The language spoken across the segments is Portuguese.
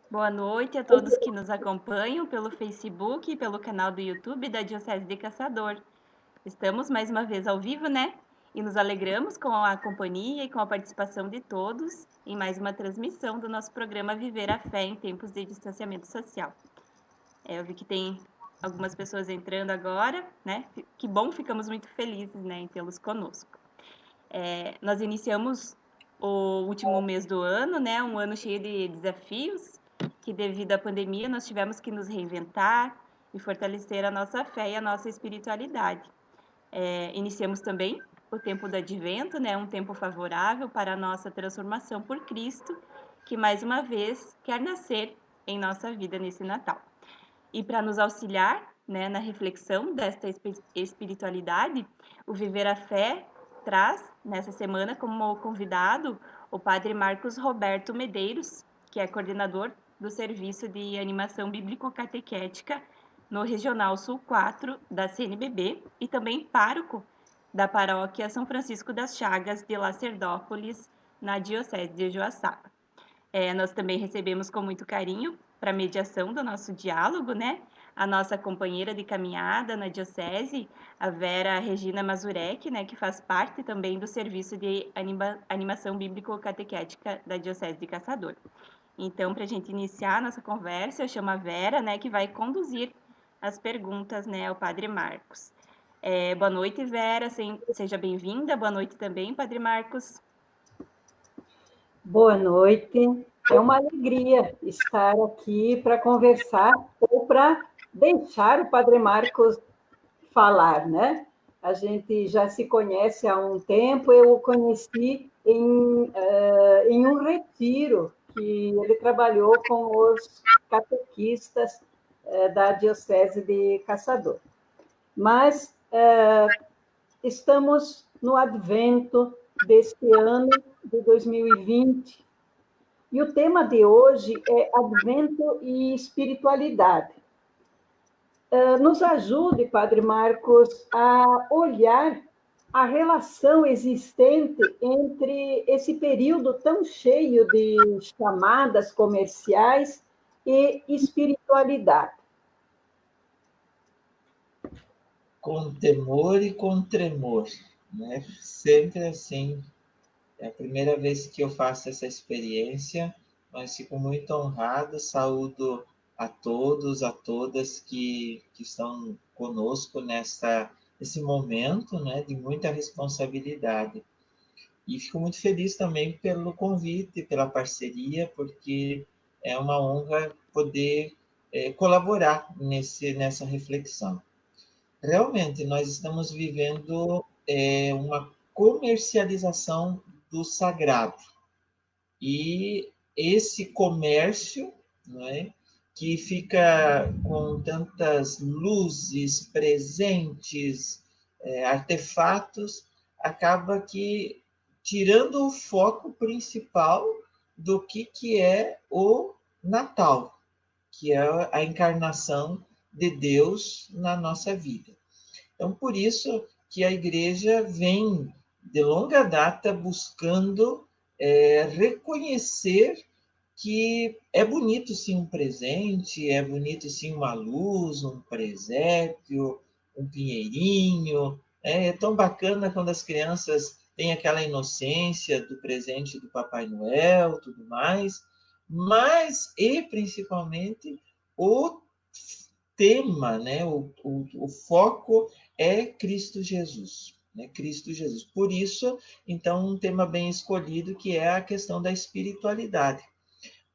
Boa noite a todos que nos acompanham pelo Facebook e pelo canal do YouTube da Diocese de Caçador. Estamos mais uma vez ao vivo, né? E nos alegramos com a companhia e com a participação de todos em mais uma transmissão do nosso programa Viver a Fé em Tempos de Distanciamento Social. Eu vi que tem algumas pessoas entrando agora, né? Que bom, ficamos muito felizes, né, em tê-los conosco. Nós iniciamos o último mês do ano, né? Um ano cheio de desafios, que devido à pandemia nós tivemos que nos reinventar e fortalecer a nossa fé e a nossa espiritualidade. Iniciamos também o tempo do Advento, né? Um tempo favorável para a nossa transformação por Cristo, que mais uma vez quer nascer em nossa vida nesse Natal. E para nos auxiliar, né, na reflexão desta espiritualidade, o Viver a Fé traz, nessa semana, como convidado, o Padre Marcos Roberto Medeiros, que é coordenador do Serviço de Animação Bíblico-Catequética no Regional Sul 4 da CNBB e também pároco da Paróquia São Francisco das Chagas de Lacerdópolis, na Diocese de Joaçaba. Nós também recebemos com muito carinho, para mediação do nosso diálogo, né, a nossa companheira de caminhada na Diocese, a Vera Regina Mazurek, né, que faz parte também do Serviço de Animação Bíblico-Catequética da Diocese de Caçador. Então, para a gente iniciar a nossa conversa, eu chamo a Vera, né, que vai conduzir as perguntas, né, ao Padre Marcos. Boa noite, Vera, seja bem-vinda. Boa noite também, Padre Marcos. Boa noite. É uma alegria estar aqui para conversar ou para deixar o Padre Marcos falar, né? A gente já se conhece há um tempo, eu o conheci em um retiro que ele trabalhou com os catequistas da Diocese de Caçador. Mas estamos no advento deste ano de 2020 e o tema de hoje é Advento e Espiritualidade. Nos ajude, Padre Marcos, a olhar a relação existente entre esse período tão cheio de chamadas comerciais e espiritualidade. Com temor e com tremor, né? Sempre assim. É a primeira vez que eu faço essa experiência, mas fico muito honrado, saúdo a todos, a todas que estão conosco nesse momento, né, de muita responsabilidade. E fico muito feliz também pelo convite, pela parceria, porque é uma honra poder colaborar nessa reflexão. Realmente, nós estamos vivendo uma comercialização do sagrado. E esse comércio, não é, que fica com tantas luzes, presentes, artefatos, acaba que tirando o foco principal do que é o Natal, que é a encarnação de Deus na nossa vida. Então, por isso que a igreja vem, de longa data, buscando reconhecer que é bonito sim um presente, é bonito sim uma luz, um presépio, um pinheirinho. É tão bacana quando as crianças têm aquela inocência do presente do Papai Noel, tudo mais, mas, e principalmente, o tema, né, o foco é Cristo Jesus. Né, Cristo Jesus. Por isso, então, um tema bem escolhido, que é a questão da espiritualidade.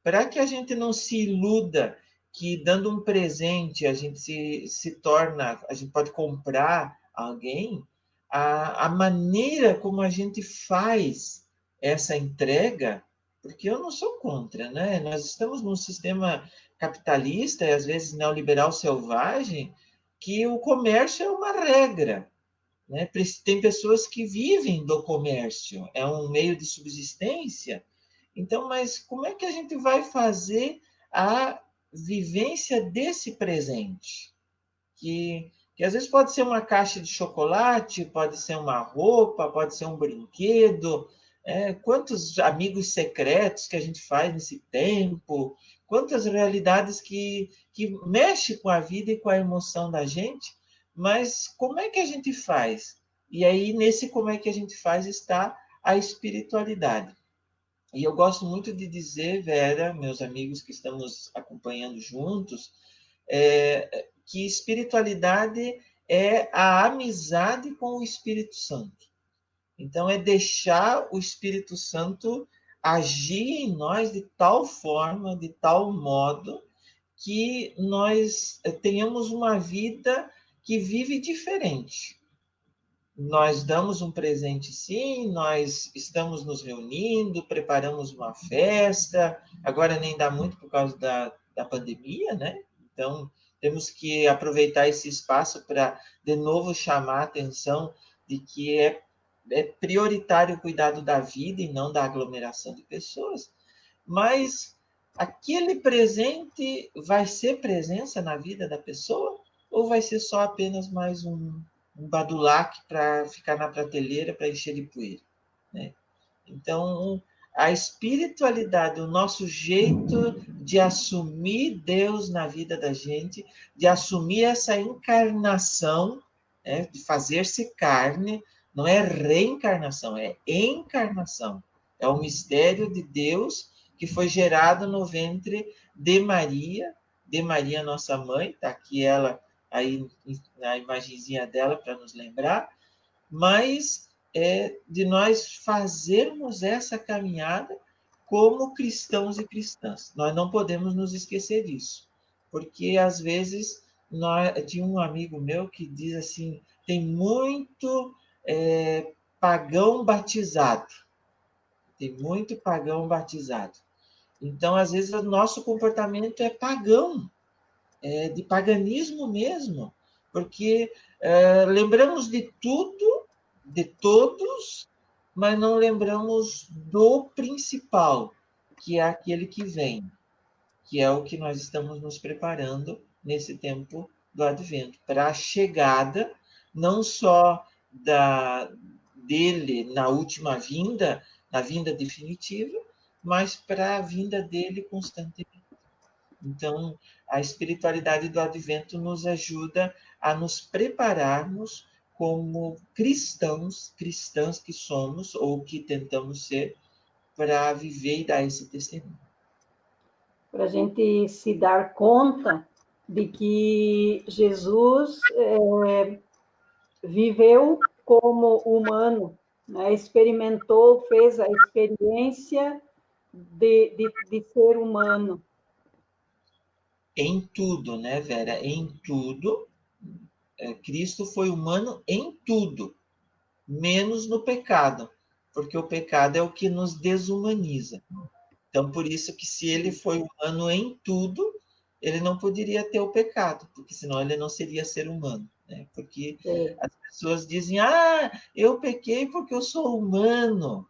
Para que a gente não se iluda que dando um presente a gente se torna, a gente pode comprar alguém, a maneira como a gente faz essa entrega, porque eu não sou contra, né? Nós estamos num sistema capitalista e às vezes neoliberal selvagem, que o comércio é uma regra, né? Tem pessoas que vivem do comércio, é um meio de subsistência. Então, mas como é que a gente vai fazer a vivência desse presente? Que às vezes pode ser uma caixa de chocolate, pode ser uma roupa, pode ser um brinquedo. Quantos amigos secretos que a gente faz nesse tempo, quantas realidades que mexem com a vida e com a emoção da gente, mas como é que a gente faz? E aí, nesse como é que a gente faz, está a espiritualidade. E eu gosto muito de dizer, Vera, meus amigos que estamos acompanhando juntos, que espiritualidade é a amizade com o Espírito Santo. Então, é deixar o Espírito Santo agir em nós de tal forma, de tal modo, que nós tenhamos uma vida que vive diferente. Nós damos um presente, sim, nós estamos nos reunindo, preparamos uma festa, agora nem dá muito por causa da pandemia, né? Então, temos que aproveitar esse espaço para, de novo, chamar a atenção de que é prioritário o cuidado da vida e não da aglomeração de pessoas, mas aquele presente vai ser presença na vida da pessoa ou vai ser só apenas mais um badulac para ficar na prateleira para encher de poeira, né? Então, a espiritualidade, o nosso jeito de assumir Deus na vida da gente, de assumir essa encarnação, né, de fazer-se carne, não é reencarnação, é encarnação. É o mistério de Deus que foi gerado no ventre de Maria nossa mãe, está aqui ela aí na imagenzinha dela para nos lembrar, mas de nós fazermos essa caminhada como cristãos e cristãs. Nós não podemos nos esquecer disso, porque às vezes tinha um amigo meu que diz assim, tem muito pagão batizado, tem muito pagão batizado. Então, às vezes, o nosso comportamento é pagão, de paganismo mesmo, porque lembramos de tudo, de todos, mas não lembramos do principal, que é aquele que vem, que é o que nós estamos nos preparando nesse tempo do Advento, para a chegada, não só dele na última vinda, na vinda definitiva, mas para a vinda dele constantemente. Então, a espiritualidade do Advento nos ajuda a nos prepararmos como cristãos, cristãs que somos ou que tentamos ser, para viver e dar esse testemunho. Para a gente se dar conta de que Jesus viveu como humano, né? Experimentou, fez a experiência de ser humano. Em tudo, né, Vera? Em tudo. Cristo foi humano em tudo, menos no pecado, porque o pecado é o que nos desumaniza. Então, por isso que se ele foi humano em tudo, ele não poderia ter o pecado, porque senão ele não seria ser humano, né? Porque as pessoas dizem, eu pequei porque eu sou humano.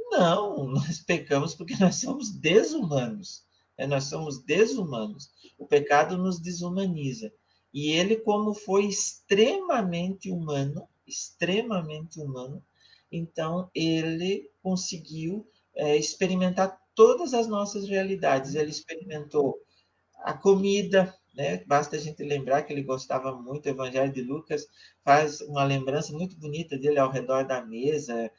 Não, nós pecamos porque nós somos desumanos, né? Nós somos desumanos. O pecado nos desumaniza. E ele, como foi extremamente humano, então ele conseguiu experimentar todas as nossas realidades. Ele experimentou a comida, né? Basta a gente lembrar que ele gostava muito, o Evangelho de Lucas faz uma lembrança muito bonita dele ao redor da mesa,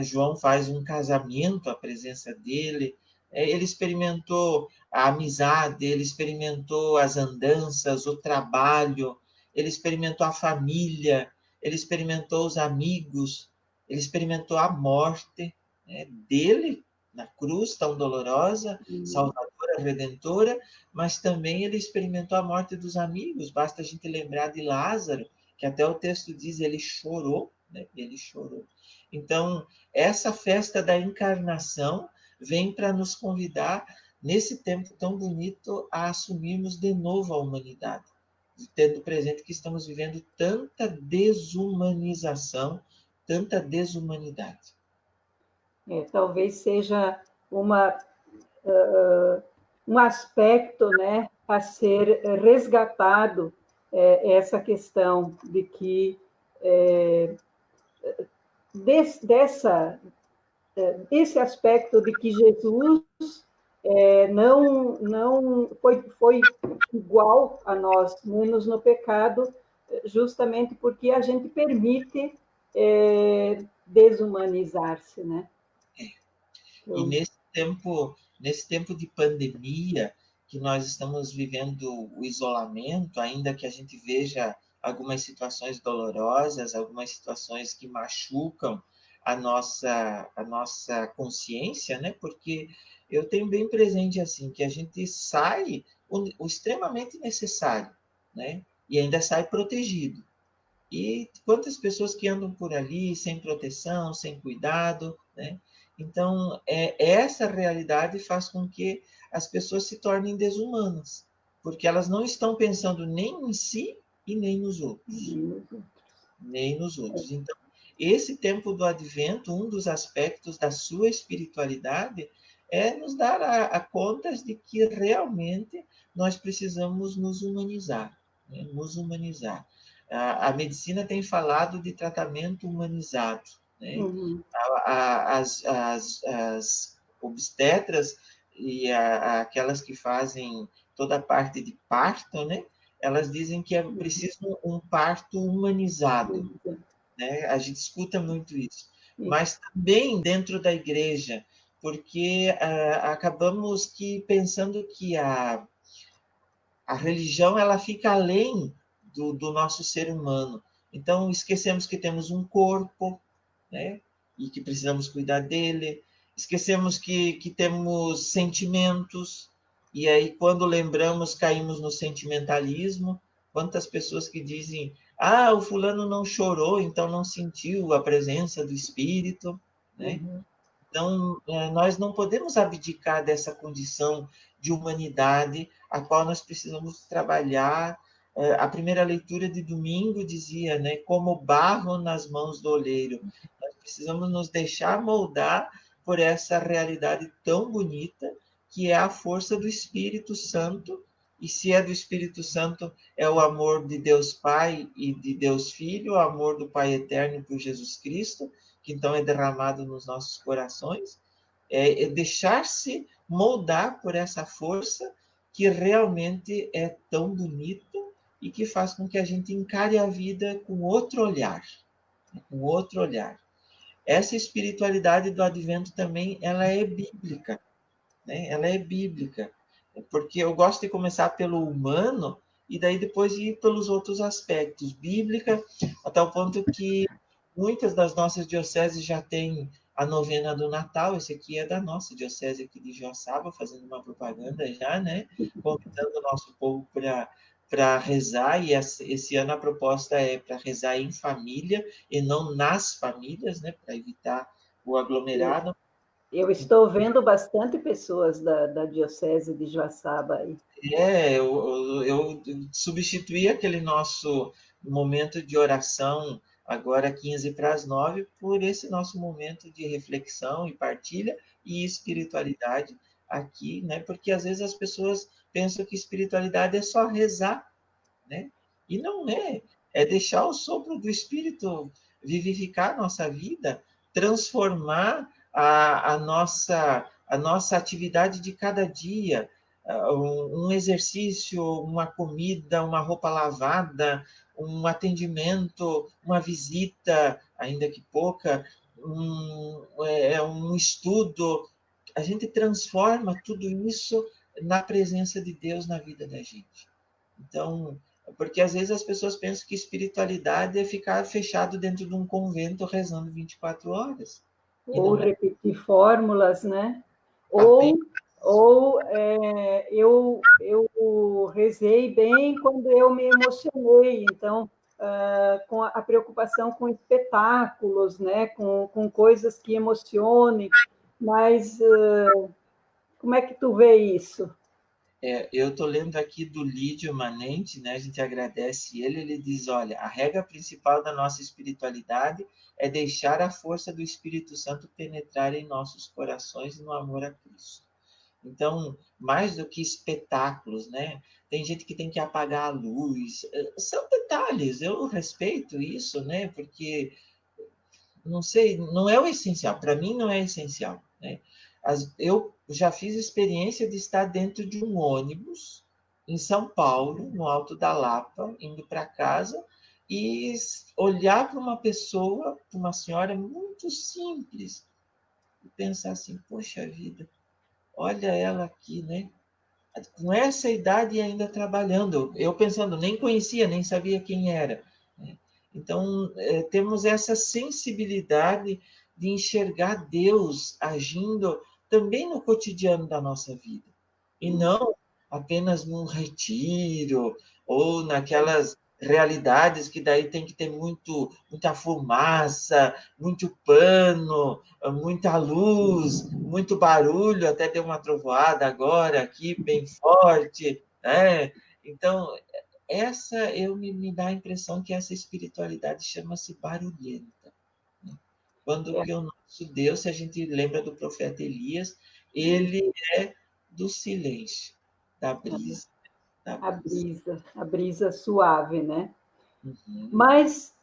João faz um casamento à presença dele, ele experimentou a amizade, ele experimentou as andanças, o trabalho, ele experimentou a família, ele experimentou os amigos, ele experimentou a morte, né, dele na cruz tão dolorosa, salvadora, redentora, mas também ele experimentou a morte dos amigos. Basta a gente lembrar de Lázaro, que até o texto diz, ele chorou, né? Ele chorou. Então, essa festa da encarnação vem para nos convidar, nesse tempo tão bonito, a assumirmos de novo a humanidade, tendo presente que estamos vivendo tanta desumanização, tanta desumanidade. Talvez seja um aspecto, né, a ser resgatado, essa questão de que desse aspecto de que Jesus não foi igual a nós, menos no pecado, justamente porque a gente permite desumanizar-se, né? E nesse tempo de pandemia, que nós estamos vivendo o isolamento, ainda que a gente veja algumas situações dolorosas, algumas situações que machucam a nossa consciência, né? Porque eu tenho bem presente assim que a gente sai o extremamente necessário, né? E ainda sai protegido. E quantas pessoas que andam por ali sem proteção, sem cuidado, né? Então, essa realidade faz com que as pessoas se tornem desumanas, porque elas não estão pensando nem em si e nem nos outros. Nem nos outros. Então, esse tempo do advento, um dos aspectos da sua espiritualidade é nos dar a contas de que realmente nós precisamos nos humanizar, né? Nos humanizar. A medicina tem falado de tratamento humanizado, né? Uhum. As obstetras e aquelas que fazem toda a parte de parto, né? Elas dizem que é preciso um parto humanizado, né? A gente escuta muito isso. Mas também dentro da igreja, porque acabamos que pensando que a religião ela fica além do nosso ser humano. Então, esquecemos que temos um corpo, né? E que precisamos cuidar dele. Esquecemos que temos sentimentos, e aí, quando lembramos, caímos no sentimentalismo. Quantas pessoas que dizem, ah, o fulano não chorou, então não sentiu a presença do Espírito, né? Uhum. Então, nós não podemos abdicar dessa condição de humanidade, a qual nós precisamos trabalhar. A primeira leitura de domingo dizia, né, como barro nas mãos do oleiro. Nós precisamos nos deixar moldar por essa realidade tão bonita, que é a força do Espírito Santo. E se é do Espírito Santo, é o amor de Deus Pai e de Deus Filho, o amor do Pai Eterno por Jesus Cristo, que então é derramado nos nossos corações, é deixar-se moldar por essa força que realmente é tão bonita e que faz com que a gente encare a vida com outro olhar, com outro olhar. Essa espiritualidade do advento também, ela é bíblica, né? Ela é bíblica, porque eu gosto de começar pelo humano e daí depois ir pelos outros aspectos. Bíblica, a tal ponto que muitas das nossas dioceses já têm a novena do Natal. Esse aqui é da nossa diocese aqui de Joaçaba, fazendo uma propaganda já, né? Convidando o nosso povo para rezar, e esse ano a proposta é para rezar em família e não nas famílias, né? Para evitar o aglomerado. Eu estou vendo bastante pessoas da Diocese de Joaçaba aí. Eu substituí aquele nosso momento de oração, agora 15 para as 9, por esse nosso momento de reflexão e partilha e espiritualidade aqui, né? Porque às vezes as pessoas pensam que espiritualidade é só rezar, né? E não é. É deixar o sopro do Espírito vivificar a nossa vida, transformar a nossa atividade de cada dia, um exercício, uma comida, uma roupa lavada, um atendimento, uma visita, ainda que pouca, um estudo. A gente transforma tudo isso na presença de Deus na vida da gente. Então, porque às vezes as pessoas pensam que espiritualidade é ficar fechado dentro de um convento rezando 24 horas. Ou repetir fórmulas, né? Apenas. Eu rezei bem quando eu me emocionei, então, com a preocupação com espetáculos, né? Com coisas que emocionem, mas como é que tu vê isso? Eu estou lendo aqui do Lídio Manente, né? A gente agradece ele. Ele diz: olha, a regra principal da nossa espiritualidade é deixar a força do Espírito Santo penetrar em nossos corações no amor a Cristo. Então, mais do que espetáculos, né? Tem gente que tem que apagar a luz. São detalhes, eu respeito isso, né? Porque, não sei, não é o essencial. Para mim, não é essencial, né? Eu já fiz experiência de estar dentro de um ônibus em São Paulo, no Alto da Lapa, indo para casa, e olhar para uma pessoa, para uma senhora muito simples, e pensar assim, poxa vida, olha ela aqui, né? Com essa idade e ainda trabalhando. Eu pensando, nem conhecia, nem sabia quem era. Né? Então, temos essa sensibilidade de enxergar Deus agindo também no cotidiano da nossa vida. E não apenas num retiro ou naquelas realidades que daí tem que ter muita fumaça, muito pano, muita luz, muito barulho, até deu uma trovoada agora aqui, bem forte, né? Então, essa me dá a impressão que essa espiritualidade chama-se barulhenta. Né? Quando que o nosso Deus, se a gente lembra do profeta Elias, ele é do silêncio, da brisa, da paz. A brisa suave, né? Uhum. Mas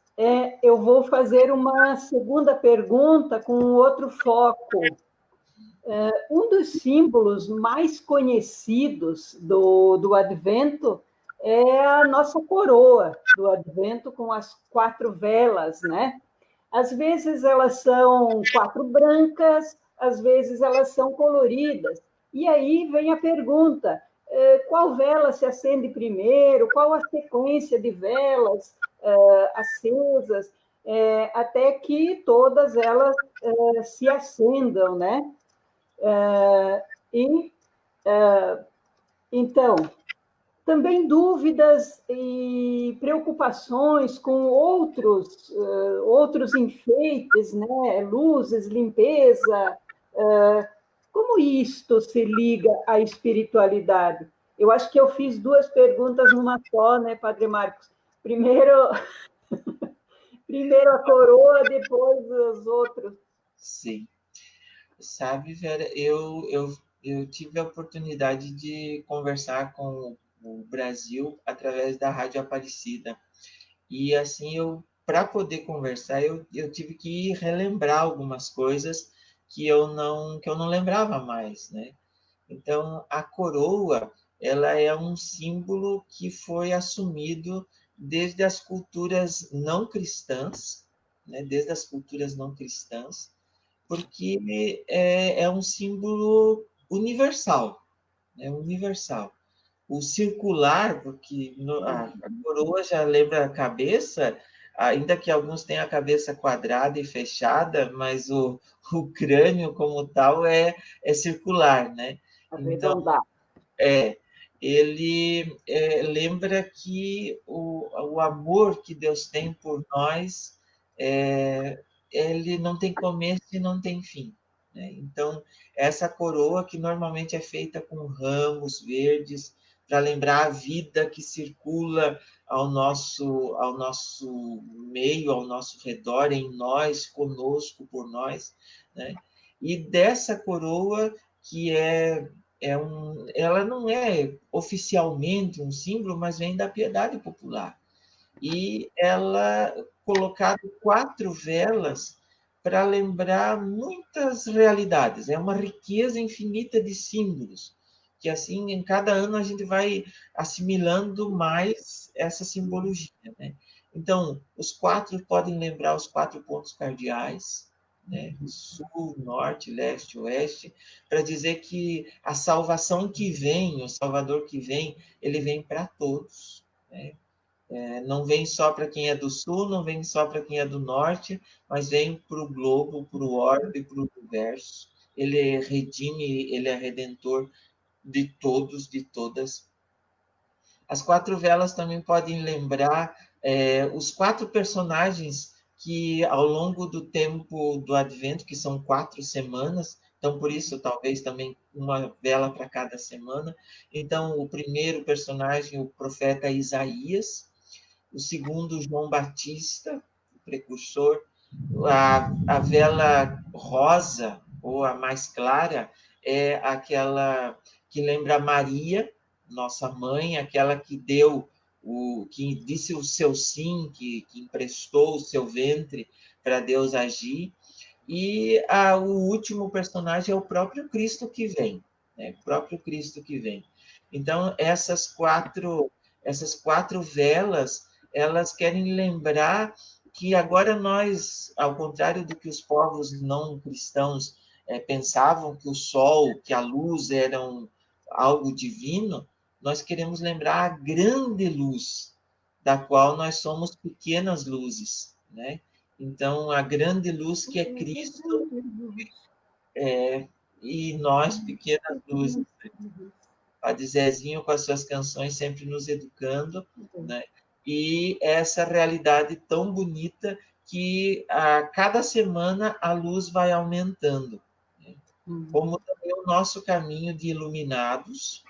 eu vou fazer uma segunda pergunta com outro foco. Um dos símbolos mais conhecidos do Advento é a nossa coroa do Advento com as 4 velas, né? Às vezes elas são 4 brancas, às vezes elas são coloridas. E aí vem a pergunta: qual vela se acende primeiro? Qual a sequência de velas acesas? Até que todas elas se acendam, né? Então, também dúvidas e preocupações com outros enfeites, né? Luzes, limpeza. Como isto se liga à espiritualidade? Eu acho que eu fiz 2 perguntas numa só, né, Padre Marcos? Primeiro, primeiro a coroa, depois os outros. Sim. Sabe, Vera, eu tive a oportunidade de conversar com o Brasil através da Rádio Aparecida. E assim, para poder conversar, eu tive que relembrar algumas coisas que eu não lembrava mais, né? Então, a coroa, ela é um símbolo que foi assumido desde as culturas não cristãs, né? Desde as culturas não cristãs, porque é um símbolo universal, né? Universal. O circular, porque a coroa já lembra a cabeça, ainda que alguns tenham a cabeça quadrada e fechada, mas o crânio como tal é circular, né? Então, Arredondar. ele lembra que o amor que Deus tem por nós, ele não tem começo e não tem fim. Né? Então, essa coroa que normalmente é feita com ramos verdes, para lembrar a vida que circula ao nosso meio, ao nosso redor, em nós, conosco, por nós. Né? E dessa coroa que ela não é oficialmente um símbolo, mas vem da piedade popular. E ela colocado 4 velas para lembrar muitas realidades. É uma riqueza infinita de símbolos, que assim, em cada ano a gente vai assimilando mais essa simbologia. Né? Então, os 4 podem lembrar os 4 pontos cardeais, né? Sul, norte, leste, oeste, para dizer que a salvação que vem, o Salvador que vem, ele vem para todos. Né? Não vem só para quem é do sul, não vem só para quem é do norte, mas vem para o globo, para o orbe, para o universo. Ele redime, ele é redentor de todos, de todas. As 4 velas também podem lembrar os 4 personagens que, ao longo do tempo do Advento, que são 4 semanas, então, por isso, talvez também uma vela para cada semana. Então, o primeiro personagem, o profeta Isaías, o segundo, João Batista, o precursor, a vela rosa, ou a mais clara, é aquela que lembra Maria, nossa mãe, aquela que que disse o seu sim, que emprestou o seu ventre para Deus agir. E o último personagem é o próprio Cristo que vem, né? O próprio Cristo que vem. Então, essas quatro velas, elas querem lembrar que agora nós, ao contrário do que os povos não cristãos pensavam que o sol, que a luz eram algo divino, nós queremos lembrar a grande luz, da qual nós somos pequenas luzes, né? Então, a grande luz que é Cristo, e nós, pequenas luzes. Padre Zezinho, com as suas canções, sempre nos educando, né? E essa realidade tão bonita que a cada semana a luz vai aumentando, né? Como também o nosso caminho de iluminados,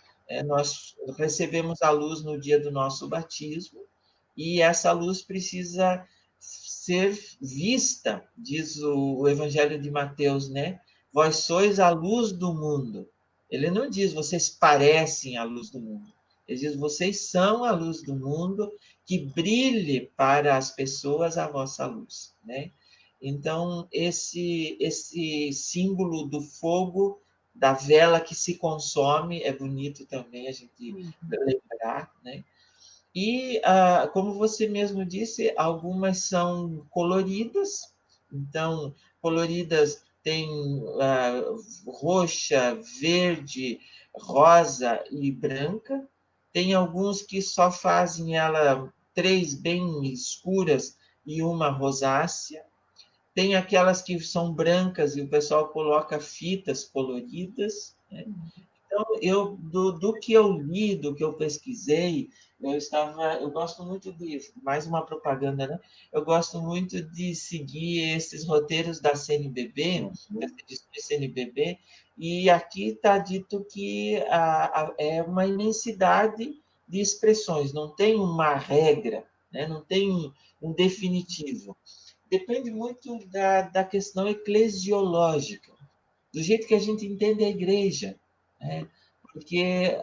nós recebemos a luz no dia do nosso batismo, e essa luz precisa ser vista, diz o Evangelho de Mateus, né? Vós sois a luz do mundo. Ele não diz vocês parecem a luz do mundo. Ele diz vocês são a luz do mundo, que brilhe para as pessoas a vossa luz, né? Então, esse símbolo do fogo, da vela que se consome, é bonito também a gente lembrar, né? E, como você mesmo disse, algumas são coloridas. Então, coloridas tem roxa, verde, rosa e branca. Tem alguns que só fazem ela três bem escuras e uma rosácea. Tem aquelas que são brancas e o pessoal coloca fitas coloridas, né? Então, do que eu li, do que eu pesquisei, eu gosto muito de, mais uma propaganda, né? Eu gosto muito de seguir esses roteiros da CNBB, da CNBB, e aqui está dito que é uma imensidade de expressões, não tem uma regra, né? Não tem um definitivo. Depende muito da questão eclesiológica, do jeito que a gente entende a igreja, né? Porque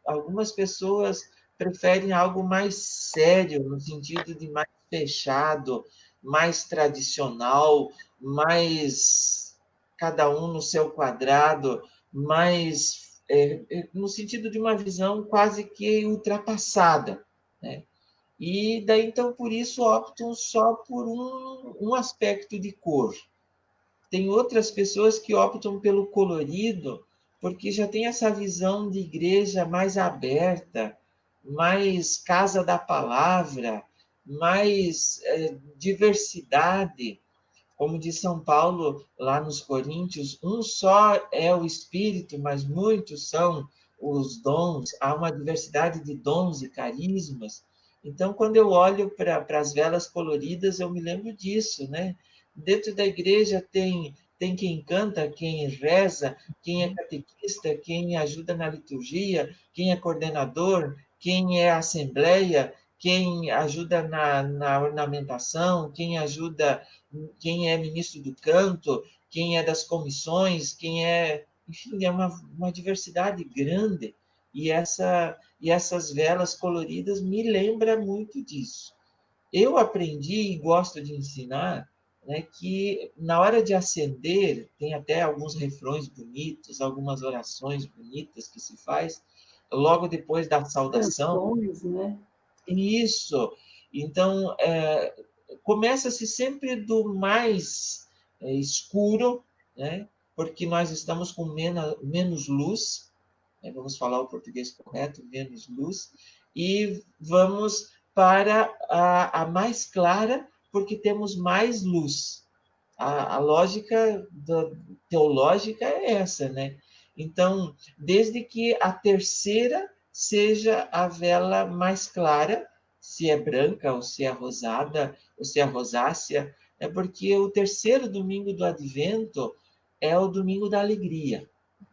algumas pessoas preferem algo mais sério, no sentido de mais fechado, mais tradicional, mais cada um no seu quadrado, mais no sentido de uma visão quase que ultrapassada, né? E daí, então, por isso optam só por um aspecto de cor. Tem outras pessoas que optam pelo colorido, porque já tem essa visão de igreja mais aberta, mais casa da palavra, mais diversidade. Como diz São Paulo lá nos Coríntios, um só é o Espírito, mas muitos são os dons, há uma diversidade de dons e carismas. Então, quando eu olho para as velas coloridas, eu me lembro disso, né? Dentro da igreja tem quem canta, quem reza, quem é catequista, quem ajuda na liturgia, quem é coordenador, quem é assembleia, quem ajuda na ornamentação, quem é ministro do canto, quem é das comissões, enfim, é uma diversidade grande. E essas velas coloridas me lembram muito disso. Eu aprendi e gosto de ensinar, né, que na hora de acender, tem até alguns refrões bonitos, algumas orações bonitas que se faz, logo depois da saudação. Canções, né? Isso. Então, começa-se sempre do mais escuro, né? Porque nós estamos com menos luz, né? Vamos falar o português correto, menos luz, e vamos para a mais clara, porque temos mais luz. A lógica teológica é essa, né? Então, desde que a terceira seja a vela mais clara, se é branca, ou se é rosada, ou se é rosácea, é porque o terceiro domingo do Advento é o domingo da alegria,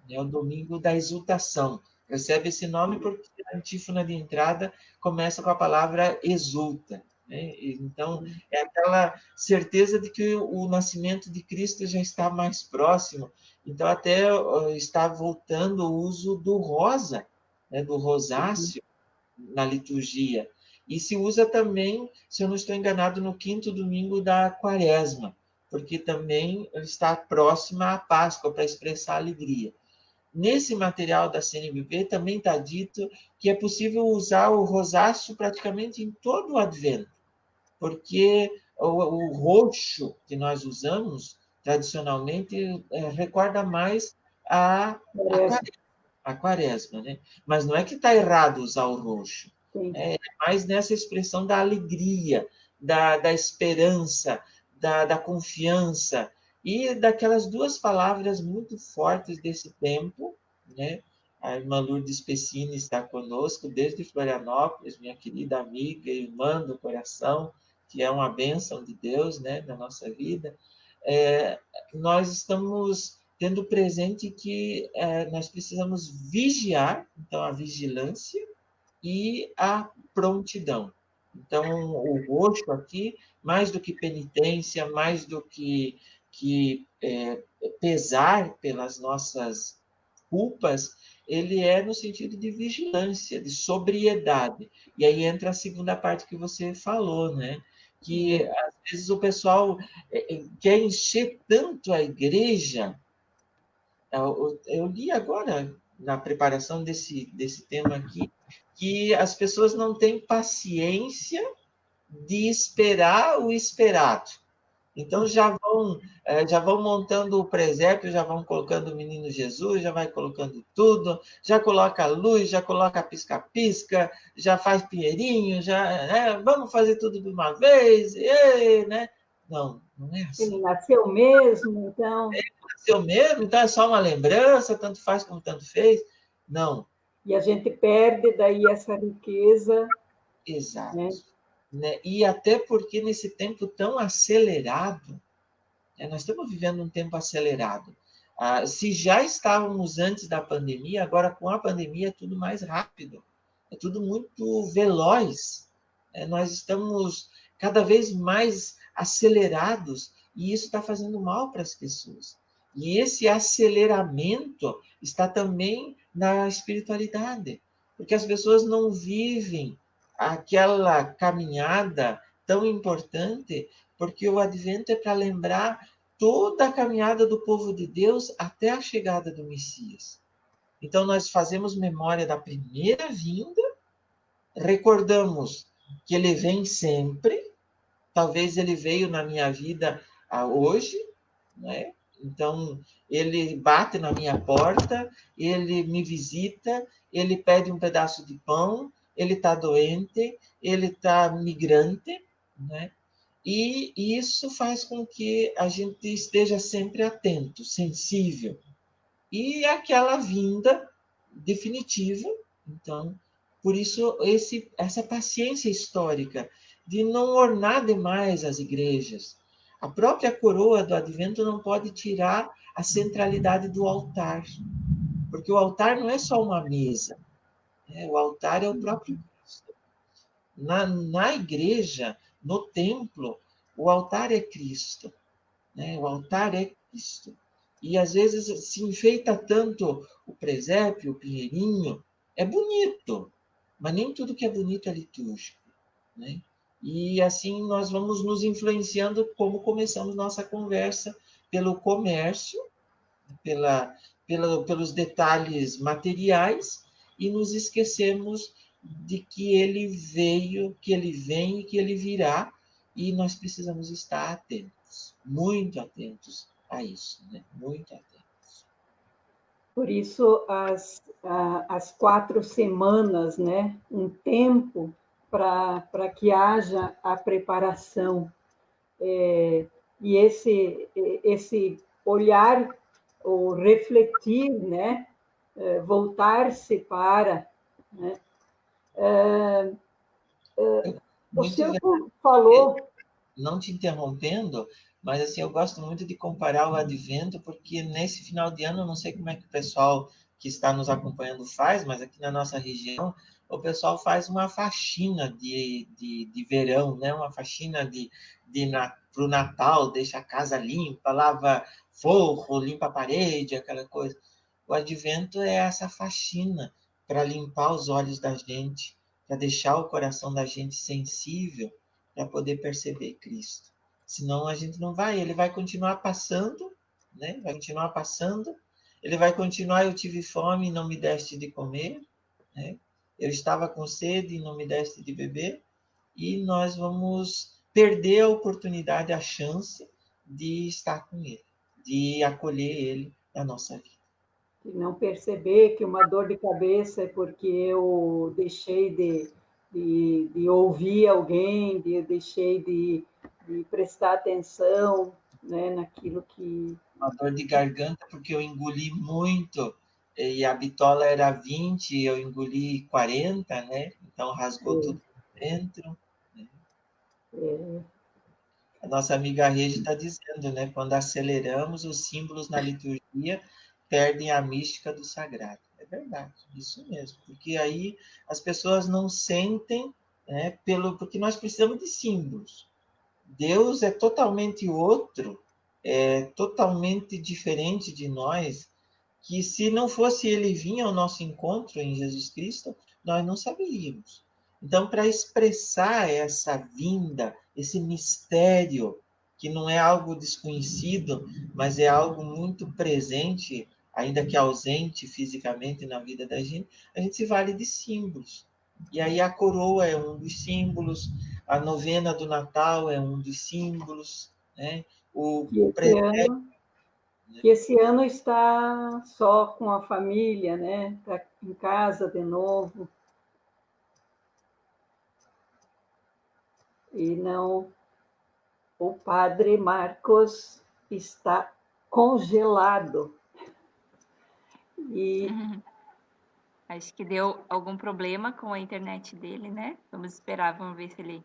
é o domingo da exultação. Recebe esse nome porque a antífona de entrada começa com a palavra exulta, né? Então, é aquela certeza de que o nascimento de Cristo já está mais próximo. Então, até está voltando o uso do rosa, né, do rosáceo, na liturgia. E se usa também, se eu não estou enganado, no quinto domingo da Quaresma. porque também está próxima à Páscoa para expressar alegria. Nesse material da CNBB também está dito que é possível usar o rosáceo praticamente em todo o Advento, porque o roxo que nós usamos tradicionalmente recorda mais a quaresma, né? Mas não é que está errado usar o roxo, é mais nessa expressão da alegria, da esperança, da confiança, e daquelas duas palavras muito fortes desse tempo, né? A irmã Lourdes Pessini está conosco desde Florianópolis, minha querida amiga e irmã do coração, que é uma bênção de Deus, né, na nossa vida. Nós estamos tendo presente que nós precisamos vigiar, então a vigilância e a prontidão. Então, o roxo aqui, mais do que penitência, mais do que pesar pelas nossas culpas, ele é no sentido de vigilância, de sobriedade. E aí entra a segunda parte que você falou, né? Que às vezes o pessoal quer encher tanto a igreja. Eu li agora, na preparação desse tema aqui, que as pessoas não têm paciência de esperar o esperado. Então já vão montando o presépio, já vão colocando o menino Jesus, já vai colocando tudo, já coloca a luz, já coloca pisca-pisca, já faz pinheirinho, vamos fazer tudo de uma vez, né? Não é assim. Ele nasceu mesmo, então. Ele nasceu mesmo, então é só uma lembrança, tanto faz como tanto fez. Não. E a gente perde daí essa riqueza. Exato. Né? E até porque nesse tempo tão acelerado, nós estamos vivendo um tempo acelerado. Se já estávamos antes da pandemia, agora com a pandemia é tudo mais rápido, é tudo muito veloz. Nós estamos cada vez mais acelerados e isso está fazendo mal para as pessoas. E esse aceleramento está também na espiritualidade, porque as pessoas não vivem aquela caminhada tão importante, porque o Advento é para lembrar toda a caminhada do povo de Deus até a chegada do Messias. Então, nós fazemos memória da primeira vinda, recordamos que ele vem sempre, talvez ele veio na minha vida hoje, né? Então, ele bate na minha porta, ele me visita, ele pede um pedaço de pão, ele está doente, ele está migrante, né? E isso faz com que a gente esteja sempre atento, sensível. E aquela vinda definitiva, então, por isso essa paciência histórica de não ornar demais as igrejas. A própria coroa do Advento não pode tirar a centralidade do altar, porque o altar não é só uma mesa, o altar é o próprio Cristo. Na igreja, no templo, o altar é Cristo, né? O altar é Cristo. E às vezes se enfeita tanto o presépio, o pinheirinho, é bonito, mas nem tudo que é bonito é litúrgico, né? E assim nós vamos nos influenciando, como começamos nossa conversa, pelo comércio, pelos detalhes materiais, e nos esquecemos de que ele veio, que ele vem e que ele virá, e nós precisamos estar atentos, muito atentos a isso, né? Muito atentos. Por isso, as 4 semanas, né? Um tempo para que haja a preparação. E esse olhar, ou refletir, né? Voltar-se para... Né? O senhor falou... Não te interrompendo, mas assim, eu gosto muito de comparar o Advento, porque nesse final de ano, eu não sei como é que o pessoal que está nos acompanhando faz, mas aqui na nossa região, o pessoal faz uma faxina de verão, né? Uma faxina para o Natal, deixa a casa limpa, lava forro, limpa a parede, aquela coisa. O Advento é essa faxina para limpar os olhos da gente, para deixar o coração da gente sensível, para poder perceber Cristo. Senão a gente não vai, ele vai continuar passando, né? Vai continuar passando, ele vai continuar, eu tive fome e não me deste de comer, né? Eu estava com sede e não me deste de beber, e nós vamos perder a oportunidade, a chance de estar com ele, de acolher ele na nossa vida. E não perceber que uma dor de cabeça é porque eu deixei de ouvir alguém, deixei de prestar atenção, né, naquilo que... Uma dor de garganta porque eu engoli muito, e a bitola era 20, eu engoli 40, né? Então rasgou tudo dentro. Né? A nossa amiga Rede está dizendo, né? Quando aceleramos, os símbolos na liturgia perdem a mística do sagrado. É verdade, isso mesmo. Porque aí as pessoas não sentem, né? Porque nós precisamos de símbolos. Deus é totalmente outro, é totalmente diferente de nós, que se não fosse ele vir ao nosso encontro em Jesus Cristo, nós não saberíamos. Então, para expressar essa vinda, esse mistério, que não é algo desconhecido, mas é algo muito presente, ainda que ausente fisicamente na vida da gente, a gente se vale de símbolos. E aí a coroa é um dos símbolos, a novena do Natal é um dos símbolos, né? O presépio, Que esse ano está só com a família, né? Está em casa de novo. E não, o padre Marcos está congelado. E Acho que deu algum problema com a internet dele, né? Vamos esperar, vamos ver se ele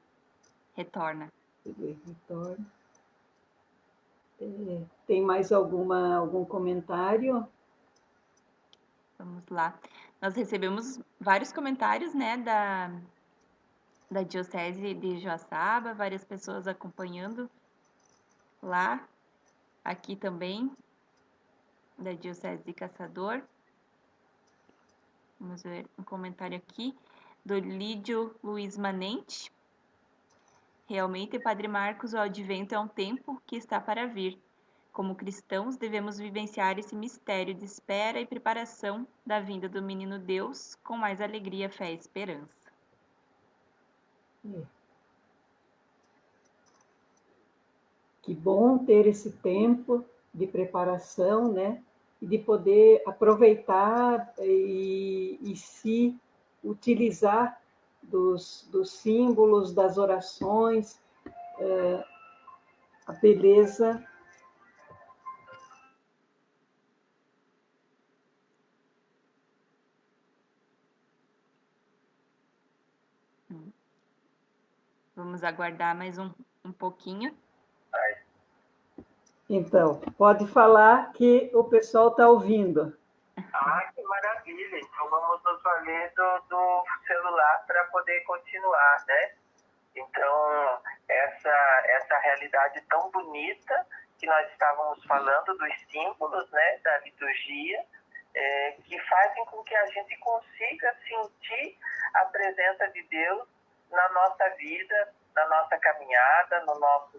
retorna. ele retorna. Tem mais algum comentário? Vamos lá. Nós recebemos vários comentários, né, da Diocese de Joaçaba, várias pessoas acompanhando lá, aqui também, da Diocese de Caçador. Vamos ver um comentário aqui do Lídio Luiz Manente. Realmente, Padre Marcos, o advento é um tempo que está para vir. Como cristãos, devemos vivenciar esse mistério de espera e preparação da vinda do menino Deus com mais alegria, fé e esperança. Que bom ter esse tempo de preparação, né? E de poder aproveitar e se utilizar dos símbolos, das orações, a beleza. Vamos aguardar mais um pouquinho. Então, pode falar que o pessoal está ouvindo. Ah, que maravilha! Então vamos nos valer do celular para poder continuar, né? Então, essa realidade tão bonita que nós estávamos falando dos símbolos, né, da liturgia, que fazem com que a gente consiga sentir a presença de Deus na nossa vida, na nossa caminhada, no nosso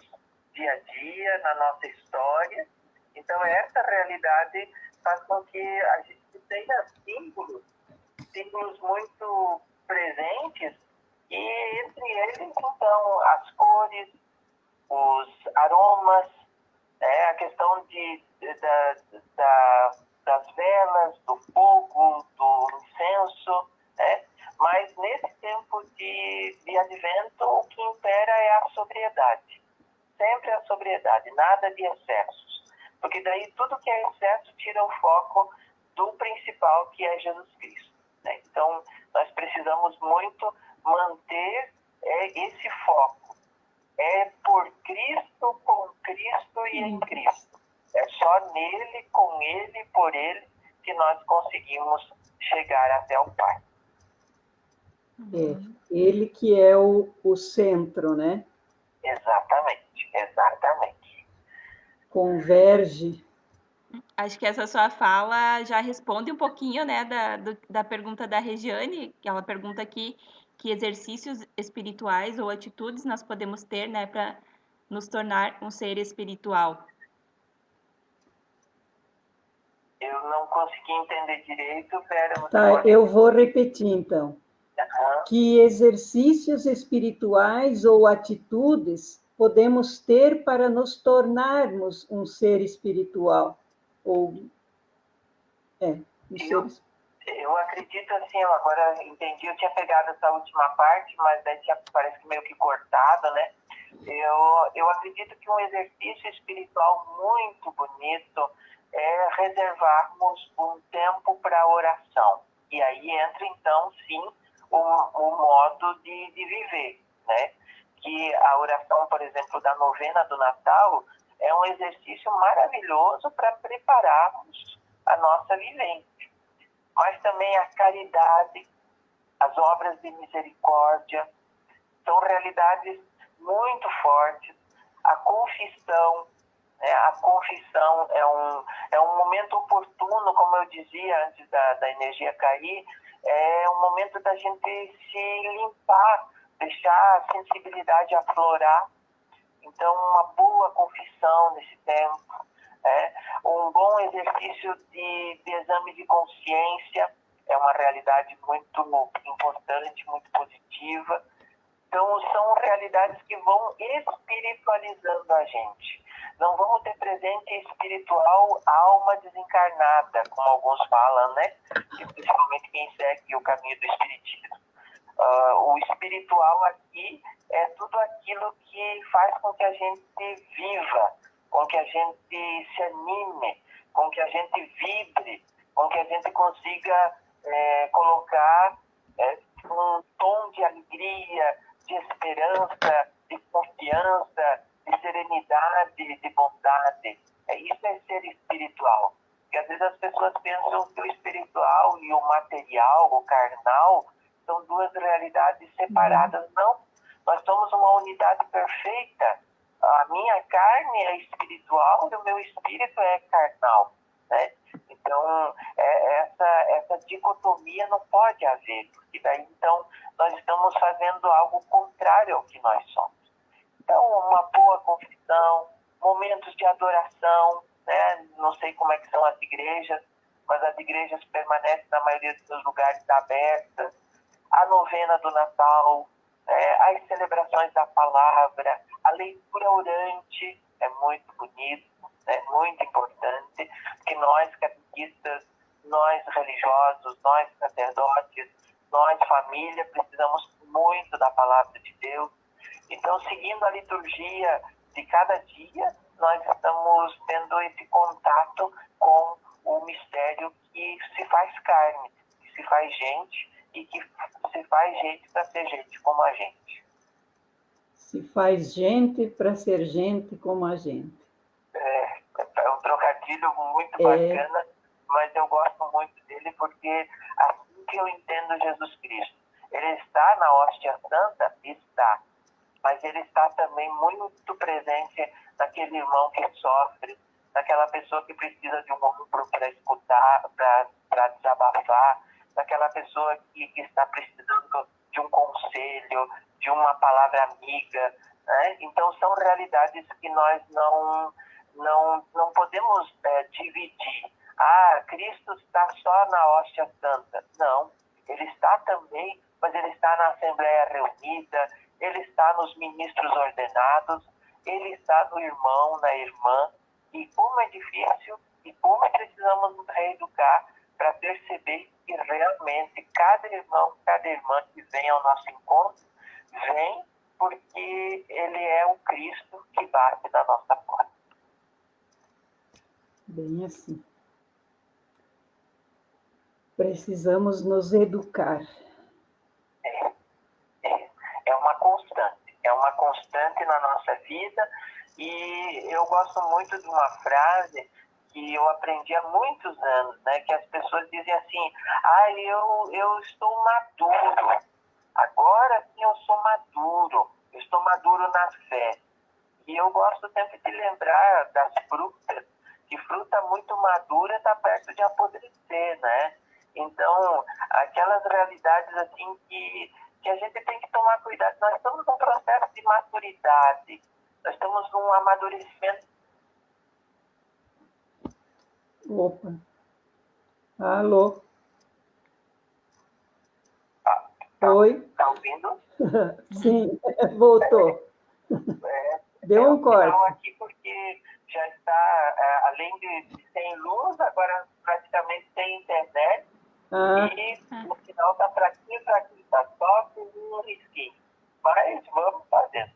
dia a dia, na nossa história. Então, essa realidade faz com que a gente tenha símbolos muito presentes, e entre eles, então, as cores, os aromas, a questão das velas, do fogo, do incenso, né? Mas nesse tempo de advento, o que impera é a sobriedade. Sempre a sobriedade, nada de excessos. Porque daí tudo que é excesso tira o foco do principal, que é Jesus Cristo. Né? Então, nós precisamos muito manter esse foco. É por Cristo, com Cristo e em Cristo. É só nele, com ele, por ele, que nós conseguimos chegar até o Pai. Ele que é o centro, né? Exatamente. Converge. Acho que essa sua fala já responde um pouquinho, né, da pergunta da Regiane, que ela pergunta aqui que exercícios espirituais ou atitudes nós podemos ter, né, para nos tornar um ser espiritual? Eu não consegui entender direito, Vera. Tá, eu vou repetir então. Aham. Que exercícios espirituais ou atitudes podemos ter para nos tornarmos um ser espiritual? Ou, um ser espiritual. Eu acredito assim, eu agora entendi, eu tinha pegado essa última parte, mas daí tinha, parece que meio que cortado, né? Eu acredito que um exercício espiritual muito bonito é reservarmos um tempo para oração. E aí entra, então, sim, o modo de viver, né? Que a oração, por exemplo, da novena do Natal é um exercício maravilhoso para prepararmos a nossa vivência. Mas também a caridade, as obras de misericórdia, são realidades muito fortes. A confissão, né? A confissão é um momento oportuno, como eu dizia antes da energia cair, é um momento da gente se limpar, deixar a sensibilidade aflorar. Então, uma boa confissão nesse tempo, um bom exercício de exame de consciência é uma realidade muito importante, muito positiva. Então, são realidades que vão espiritualizando a gente. Não vamos ter presente espiritual alma desencarnada, como alguns falam, né? Principalmente quem segue o caminho do espiritismo. O espiritual aqui é tudo aquilo que faz com que a gente viva, com que a gente se anime, com que a gente vibre, com que a gente consiga colocar um tom de alegria, de esperança, de confiança, de serenidade, de bondade. Isso é ser espiritual. Porque às vezes as pessoas pensam que o espiritual e o material, o carnal, são duas realidades separadas. Não, nós somos uma unidade perfeita. A minha carne é espiritual e o meu espírito é carnal, né? Então, essa dicotomia não pode haver, porque daí, então, nós estamos fazendo algo contrário ao que nós somos. Então, uma boa confissão, momentos de adoração, né? Não sei como é que são as igrejas, mas as igrejas permanecem, na maioria dos seus lugares, abertas. A novena do Natal, as celebrações da palavra, a leitura orante é muito bonito, é muito importante, que nós catequistas, nós religiosos, nós sacerdotes, nós família, precisamos muito da palavra de Deus. Então, seguindo a liturgia de cada dia, nós estamos tendo esse contato com o mistério que se faz carne, que se faz gente, e que se faz gente para ser gente como a gente. Se faz gente para ser gente como a gente. É um trocadilho muito bacana, mas eu gosto muito dele porque assim que eu entendo Jesus Cristo, ele está na hóstia santa? Está. Mas ele está também muito presente naquele irmão que sofre, naquela pessoa que precisa de um ombro para escutar, para desabafar, naquela pessoa que está precisando de um conselho, de uma palavra amiga, né? Então, são realidades que nós não podemos dividir. Cristo está só na hóstia santa. Não, ele está também, mas ele está na Assembleia Reunida, ele está nos ministros ordenados, ele está no irmão, na irmã. E como é difícil e como precisamos nos reeducar para perceber que realmente cada irmão, cada irmã que vem ao nosso encontro, vem porque ele é o Cristo que bate na nossa porta. Bem assim. Precisamos nos educar. É uma constante na nossa vida, e eu gosto muito de uma frase que eu aprendi há muitos anos, né? Que as pessoas dizem assim: eu estou maduro, agora sim eu sou maduro, eu estou maduro na fé. E eu gosto sempre de lembrar das frutas, que fruta muito madura está perto de apodrecer, né? Então, aquelas realidades assim que a gente tem que tomar cuidado. Nós estamos num processo de maturidade, Nós estamos num amadurecimento. Opa. Alô? Oi? Está ouvindo? Sim, voltou. Deu um corte. Eu aqui porque já está, além de sem luz, agora praticamente sem internet. E o sinal está fraquinho, está só com um risquinho. Mas vamos fazer.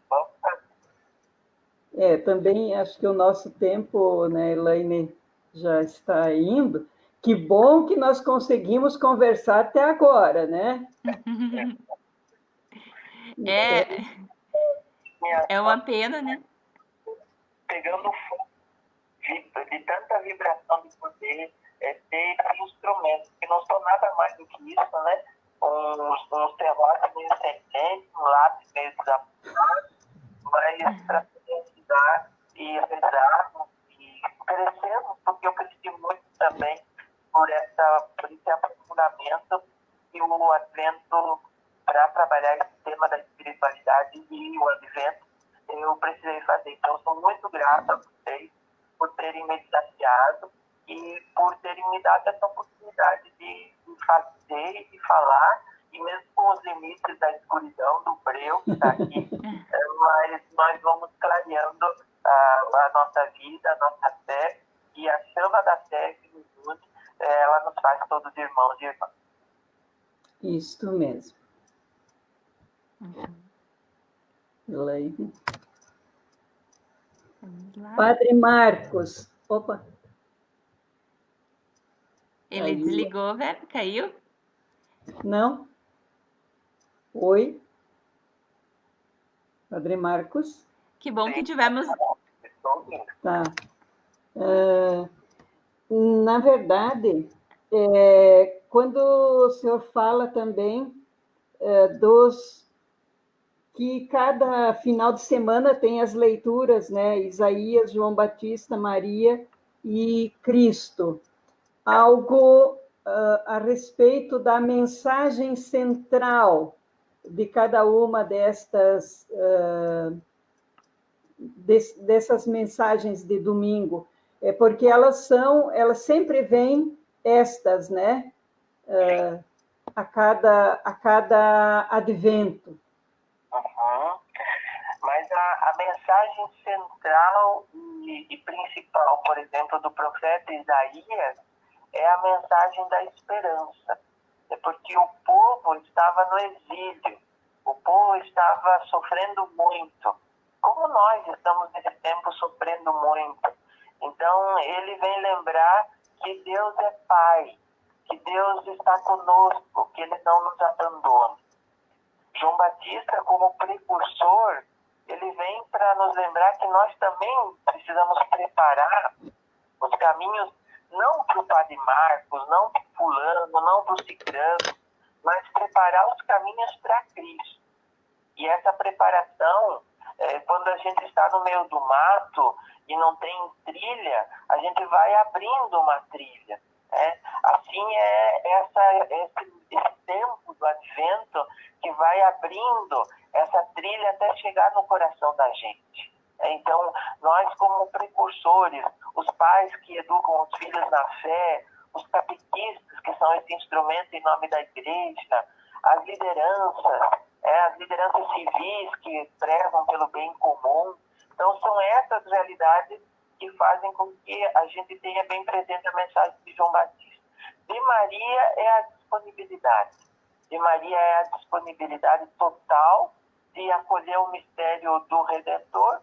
Também acho que o nosso tempo, né, Elaine, já está indo. Que bom que nós conseguimos conversar até agora, né? É uma pena, né? Pegando fogo de tanta vibração de poder, ter instrumentos, que não são nada mais do que isso, né? Um celular meio sentente, um lápis meio desapontado, mas para poder estudar e rezar e crescemos, porque eu cresci muito também por esse aprofundamento e o advento para trabalhar esse tema da espiritualidade e o advento eu precisei fazer. Então, eu sou muito grata a vocês por terem me desafiado e por terem me dado essa oportunidade de fazer e de falar, e mesmo com os limites da escuridão, do breu que está aqui, mas nós vamos clareando a nossa vida, a nossa fé, e a chama da fé que nos une, ela nos faz todos irmãos e irmãs. Isso mesmo. Elaine. Padre Marcos. Opa. Ele desligou, velho? Caiu? Não? Oi? Padre Marcos? Que bom que tivemos... Tá. Na verdade, quando o senhor fala também dos que cada final de semana tem as leituras, né? Isaías, João Batista, Maria e Cristo. Algo a respeito da mensagem central de cada uma dessas mensagens de domingo, porque elas sempre vêm estas, né? A cada advento. Mas a mensagem central e principal, por exemplo, do profeta Isaías, é a mensagem da esperança. É porque o povo estava no exílio, o povo estava sofrendo muito, como nós estamos nesse tempo sofrendo muito. Então, ele vem lembrar que Deus é Pai, que Deus está conosco, que Ele não nos abandona. João Batista, como precursor, ele vem para nos lembrar que nós também precisamos preparar os caminhos, não para o Padre Marcos, não para o fulano, não para o ciclano, mas preparar os caminhos para Cristo. E essa preparação, quando a gente está no meio do mato e não tem trilha, a gente vai abrindo uma trilha. Assim esse tempo do Advento que vai abrindo essa trilha até chegar no coração da gente. Então, nós como precursores, os pais que educam os filhos na fé, os catequistas, que são esse instrumento em nome da igreja, as lideranças civis que prezam pelo bem comum. Então, são essas realidades que fazem com que a gente tenha bem presente a mensagem de João Batista. De Maria é a disponibilidade. De Maria é a disponibilidade total de acolher o mistério do Redentor.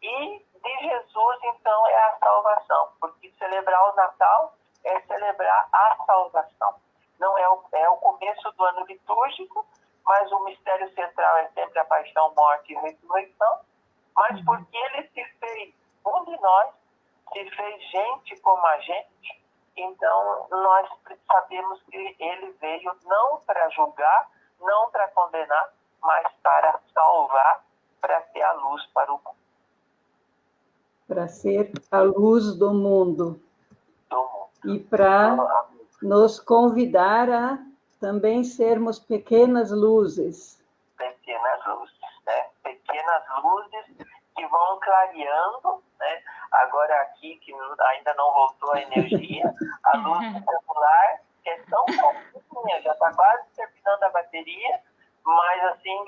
E de Jesus, então, é a salvação. Porque celebrar o Natal é celebrar a salvação. Não é o começo do ano litúrgico, mas o mistério central é sempre a paixão, morte e ressurreição. Mas porque ele se fez um de nós, se fez gente como a gente, então nós sabemos que ele veio não para julgar, não para condenar, mas para salvar, para ser a luz para o mundo. Para ser a luz do mundo. E para nos convidar a também sermos pequenas luzes. Pequenas luzes, né? Pequenas luzes que vão clareando, né? Agora aqui, que ainda não voltou a energia, a luz do celular, que é tão pouquinha, já está quase terminando a bateria, mas assim,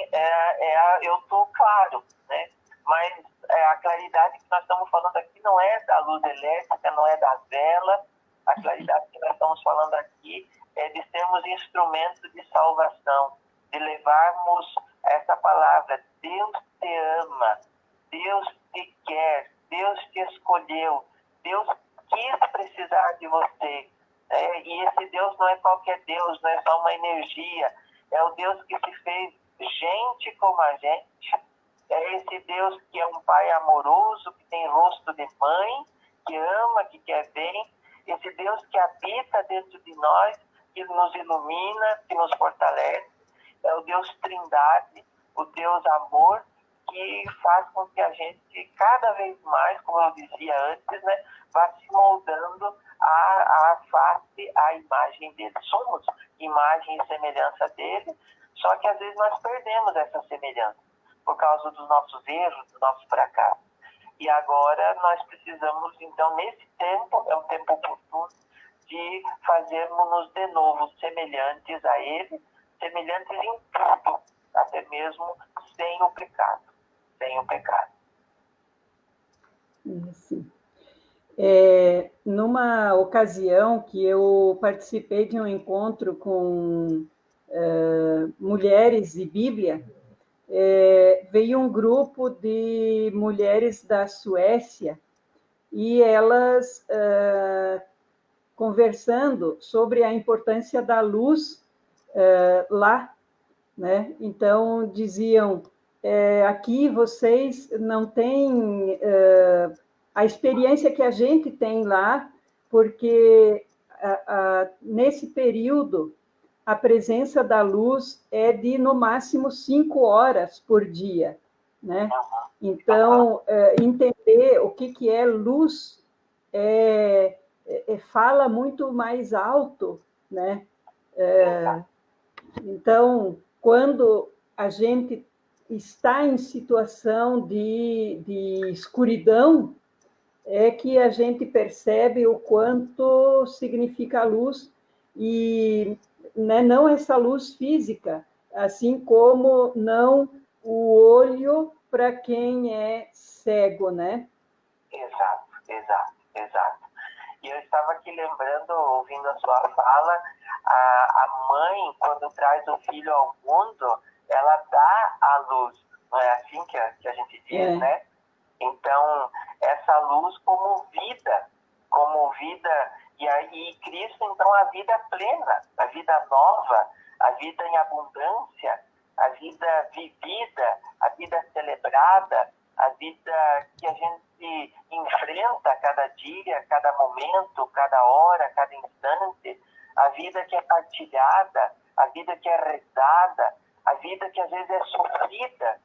eu estou claro, né? Mas a claridade que nós estamos falando aqui não é da luz elétrica, não é da vela, a claridade que nós estamos falando aqui é de sermos instrumentos de salvação, de levarmos essa palavra, Deus te ama, Deus te quer, Deus te escolheu, Deus quis precisar de você. E esse Deus não é qualquer Deus, não é só uma energia, é o Deus que se fez gente como a gente, é esse Deus que é um pai amoroso, que tem rosto de mãe, que ama, que quer bem, esse Deus que habita dentro de nós, que nos ilumina, que nos fortalece, é o Deus Trindade, o Deus amor, que faz com que a gente cada vez mais, como eu dizia antes, né, vá se moldando a face, a imagem dele. Somos imagem e semelhança dele, só que às vezes nós perdemos essa semelhança por causa dos nossos erros, dos nossos fracassos. E agora nós precisamos, então, nesse tempo, é um tempo oportuno, de fazermos-nos de novo semelhantes a ele, semelhantes em tudo, até mesmo sem o pecado. Sem o pecado. Sim. Numa ocasião que eu participei de um encontro com mulheres e Bíblia, veio um grupo de mulheres da Suécia e elas conversando sobre a importância da luz lá, né? Então diziam, aqui vocês não têm a experiência que a gente tem lá, porque nesse período a presença da luz é de, no máximo, 5 horas por dia, né? Então, entender o que é luz fala muito mais alto, né? Então, quando a gente está em situação de escuridão, é que a gente percebe o quanto significa a luz, e né, não essa luz física, assim como não o olho para quem é cego, né? Exato. E eu estava aqui lembrando, ouvindo a sua fala, a mãe, quando traz o filho ao mundo, ela dá a luz, não é assim que a gente diz, né? Então, essa luz como vida, e aí Cristo, então, a vida plena, a vida nova, a vida em abundância, a vida vivida, a vida celebrada, a vida que a gente enfrenta cada dia, cada momento, cada hora, cada instante, a vida que é partilhada, a vida que é rezada, a vida que às vezes é sofrida.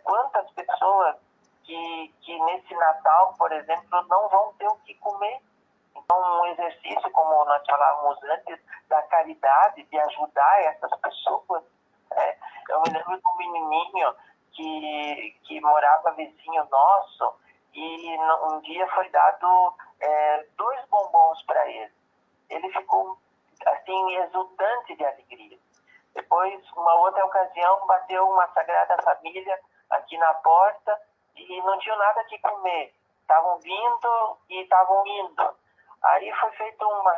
Quantas pessoas que nesse Natal, por exemplo, não vão ter o que comer? Então, um exercício, como nós falávamos antes, da caridade, de ajudar essas pessoas. Eu me lembro de um menininho que morava vizinho nosso, e um dia foi dado 2 bombons para ele. Ele ficou, assim, exultante de alegria. Depois, uma outra ocasião, bateu uma Sagrada Família aqui na porta e não tinha nada que comer. Estavam vindo e estavam indo. Aí foi feita uma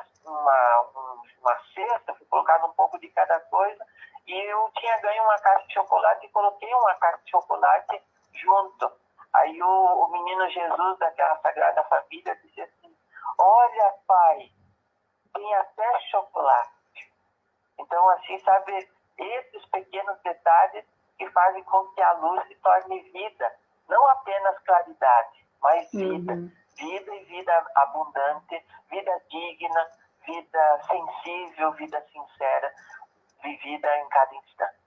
cesta, foi colocado um pouco de cada coisa, e eu tinha ganho uma caixa de chocolate e coloquei uma caixa de chocolate junto. Aí o menino Jesus daquela Sagrada Família disse assim: olha, pai, tem até chocolate. Então, assim, sabe, esses pequenos detalhes que fazem com que a luz se torne vida, não apenas claridade, mas vida. Vida e vida abundante, vida digna, vida sensível, vida sincera, vivida em cada instante.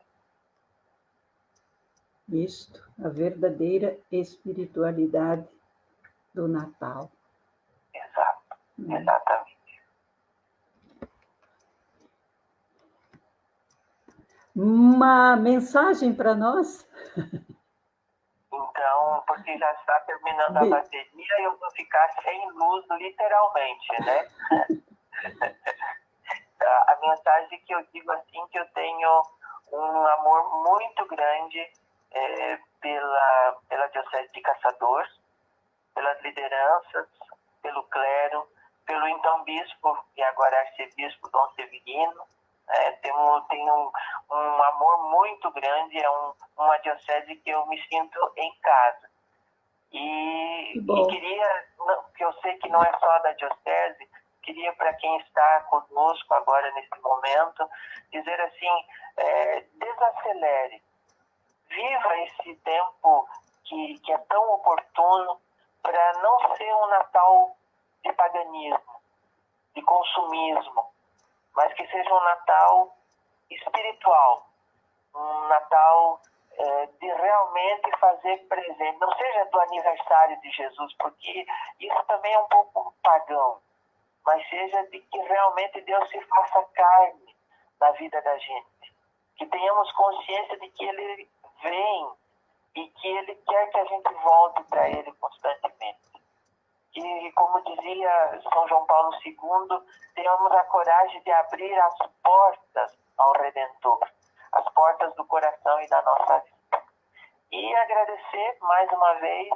Isto, a verdadeira espiritualidade do Natal. Exato, exatamente. Uma mensagem para nós? Então, porque que já está terminando a bateria e eu vou ficar sem luz, literalmente, né? A mensagem que eu digo assim, que eu tenho um amor muito grande pela Diocese de Caçador, pelas lideranças, pelo clero, pelo então bispo e agora arcebispo Dom Severino. Tenho um amor muito grande, uma diocese que eu me sinto em casa. E queria, que eu sei que não é só da diocese, queria para quem está conosco agora nesse momento, dizer assim, desacelere, viva esse tempo que é tão oportuno para não ser um Natal de paganismo, de consumismo, mas que seja um Natal espiritual, um Natal de realmente fazer presente, não seja do aniversário de Jesus, porque isso também é um pouco pagão, mas seja de que realmente Deus se faça carne na vida da gente, que tenhamos consciência de que Ele vem e que Ele quer que a gente volte para Ele constantemente. Que, como dizia São João Paulo II, tenhamos a coragem de abrir as portas ao Redentor, as portas do coração e da nossa vida. E agradecer mais uma vez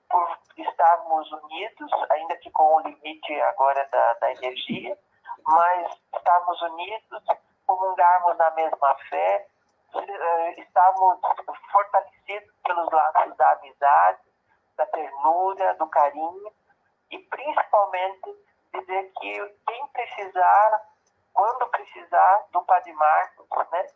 por estarmos unidos, ainda que com o limite agora da energia, mas estarmos unidos, comungarmos na mesma fé, estarmos fortalecidos pelos laços da amizade, da ternura, do carinho, e principalmente dizer que quem precisar, quando precisar do Padre Marcos, né?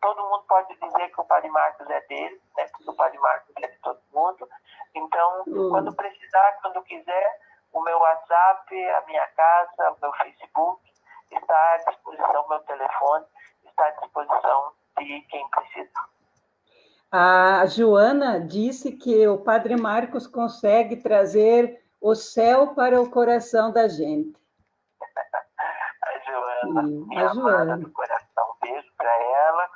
Todo mundo pode dizer que o Padre Marcos é dele, né? Porque o Padre Marcos é de todo mundo. Então, quando precisar, quando quiser, o meu WhatsApp, a minha casa, o meu Facebook, está à disposição, meu telefone está à disposição de quem precisar. A Joana disse que o Padre Marcos consegue trazer o céu para o coração da gente. A Joana, minha amada do coração, um beijo para ela.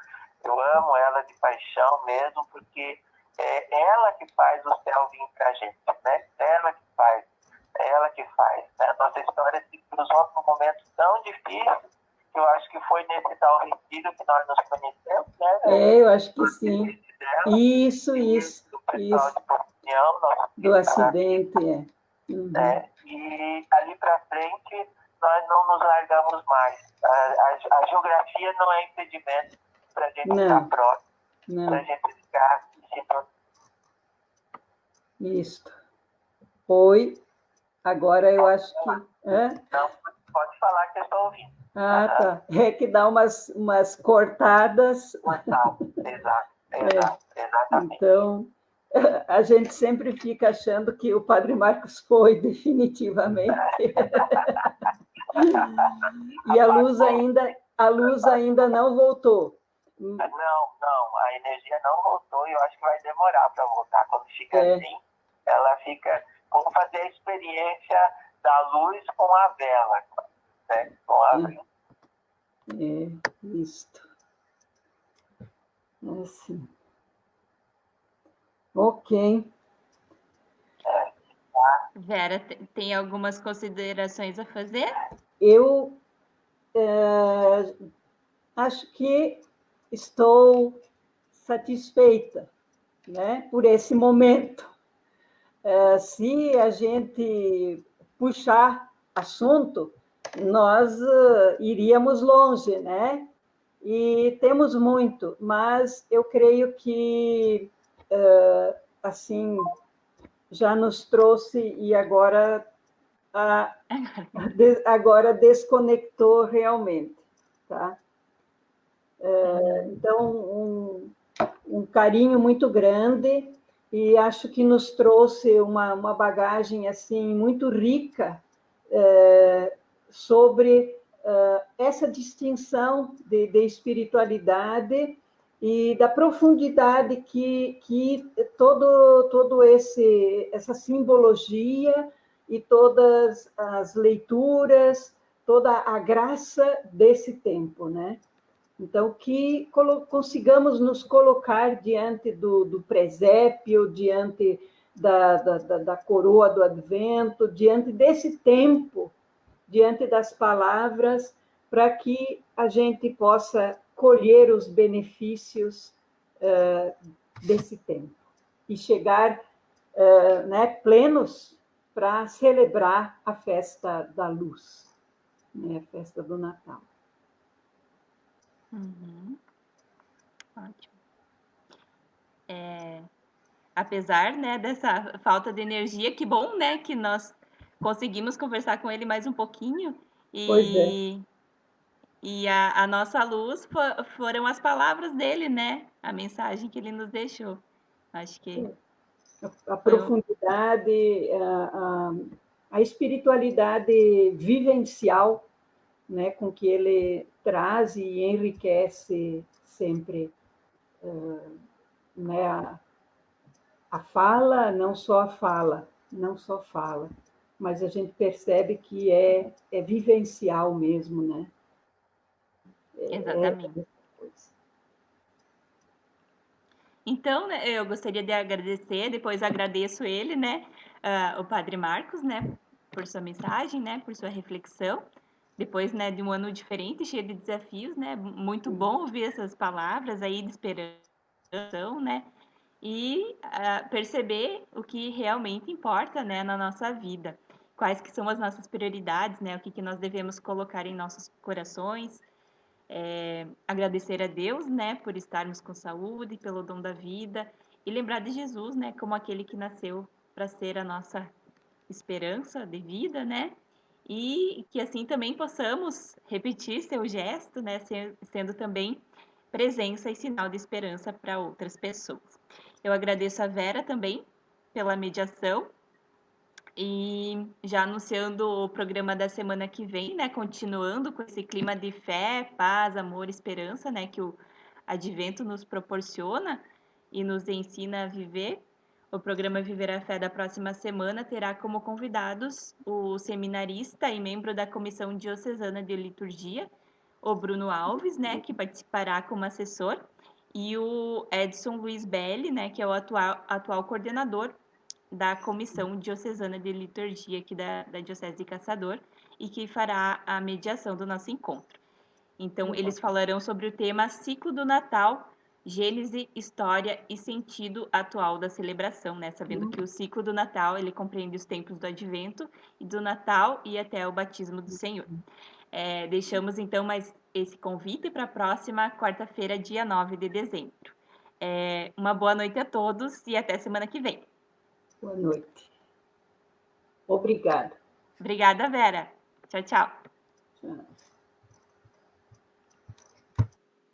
Eu amo ela de paixão mesmo, porque é ela que faz o céu vir para a gente, né? É ela que faz. Né? A nossa história se cruzou num momento tão difícil, que eu acho que foi nesse tal retiro que nós nos conhecemos, né? Eu acho que sim. Isso. Do pessoal de Portunhão, do acidente, E ali para frente, nós não nos largamos mais. A geografia não é impedimento para a gente ficar próximo, para a gente ficar se protegendo. Isso. Oi. Agora eu acho que... Não, pode falar que eu estou ouvindo. Tá. É que dá umas cortadas. Exatamente. Então, a gente sempre fica achando que o Padre Marcos foi, definitivamente. E a luz ainda não voltou. Não, a energia não voltou e eu acho que vai demorar para voltar. Quando fica assim, ela fica... Vamos fazer a experiência da luz com a vela, né? Com a vela. Isto. Assim. Ok. Vera, tem algumas considerações a fazer? Eu acho que estou satisfeita, né, por esse momento. Se a gente puxar assunto, nós iríamos longe, né? E temos muito, mas eu creio que, assim, já nos trouxe e agora desconectou realmente, tá? Então, um carinho muito grande, e acho que nos trouxe uma bagagem assim muito rica sobre essa distinção de espiritualidade e da profundidade que todo essa simbologia e todas as leituras, toda a graça desse tempo, né? Então, que consigamos nos colocar diante do presépio, diante da coroa do Advento, diante desse tempo, diante das palavras, para que a gente possa colher os benefícios desse tempo e chegar né, plenos para celebrar a festa da luz, né, a festa do Natal. Ótimo. Apesar, né, dessa falta de energia, que bom, né, que nós conseguimos conversar com ele mais um pouquinho. Pois é. E a nossa luz foram as palavras dele, né? A mensagem que ele nos deixou. Acho que a profundidade, a espiritualidade vivencial, né, com que ele traz e enriquece sempre, né, a fala, não só a fala, mas a gente percebe que é vivencial mesmo, né? Exatamente. Então, né, eu gostaria de agradecer, depois agradeço ele, né, o Padre Marcos, né, por sua mensagem, né, por sua reflexão. Depois, né, de um ano diferente, cheio de desafios, né, muito bom ouvir essas palavras aí de esperança, né, e perceber o que realmente importa, né, na nossa vida. Quais que são as nossas prioridades, né, o que nós devemos colocar em nossos corações. Agradecer a Deus, né, por estarmos com saúde, pelo dom da vida, e lembrar de Jesus, né, como aquele que nasceu para ser a nossa esperança de vida, né, e que assim também possamos repetir seu gesto, né, sendo também presença e sinal de esperança para outras pessoas. Eu agradeço a Vera também pela mediação. E já anunciando o programa da semana que vem, né? Continuando com esse clima de fé, paz, amor, esperança, né? Que o Advento nos proporciona e nos ensina a viver. O programa Viver a Fé da próxima semana terá como convidados o seminarista e membro da Comissão Diocesana de Liturgia, o Bruno Alves, né? Que participará como assessor, e o Edson Luiz Belli, né? Que é o atual coordenador da Comissão Diocesana de Liturgia aqui da Diocese de Caçador e que fará a mediação do nosso encontro. Então, eles falarão sobre o tema Ciclo do Natal, Gênese, História e Sentido Atual da Celebração, né? Sabendo que o ciclo do Natal, ele compreende os tempos do Advento e do Natal e até o batismo do Senhor. Deixamos, então, mais esse convite para a próxima quarta-feira, dia 9 de dezembro. Uma boa noite a todos e até semana que vem. Boa noite. Obrigada. Obrigada, Vera. Tchau, tchau. Tchau.